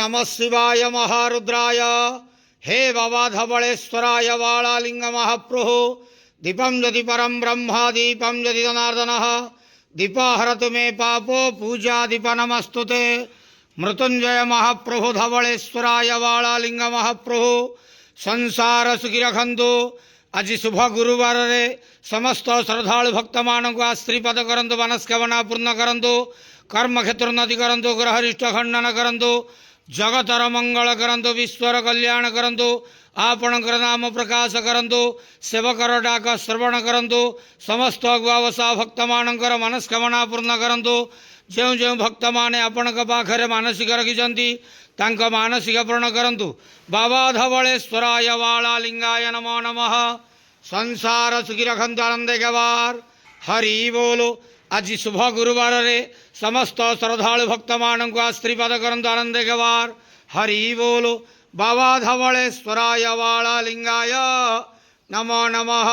नमः शिवाय महारुद्राय हे बाबा धवलेश्वराय वालालिंग महाप्रभु दीपं यदि परं ब्रह्म दीपं यदि जनार्दनः दीपहरतु मे पापो पूजा दीप नमस्तुते मृत्युंजय महाप्रभु धवलेश्वराय वालालिंग महाप्रभु संसार सुखी रखंतु। आज शुभ गुरुवार रे समस्त श्रद्धालु भक्त मान को आश्रीपद करंतु मनस्कामना पूर्ण करंतु कर्म क्षेत्र उन्नति करंतु ग्रहरिष्ट खंडन करंतु जगतर मंगल करंतु विश्वर कल्याण करंतु आपणकर नाम प्रकाश करंतु सेवकर डाक श्रवण करंतु समस्त अगुआवसा भक्त मानकर मनस्कामना पूर्ण करंतु। जो जो भक्त माने आपणक पाखरे मानसिक रखिछंती तांक मानसिक पूर्ण करंतु। बाबा धवलेश्वराय वालालिंगाय नमो नमः। संसार सुखी रखंतु आनंद गवार हरि बोलो। आज शुभ गुरुवार रे समस्त श्रद्धालु भक्त मान को आश्रीपद करंतु आनंद गवार हरि बोलो। बाबा धवलेश्वराय वालालिंगाय नमो नमः।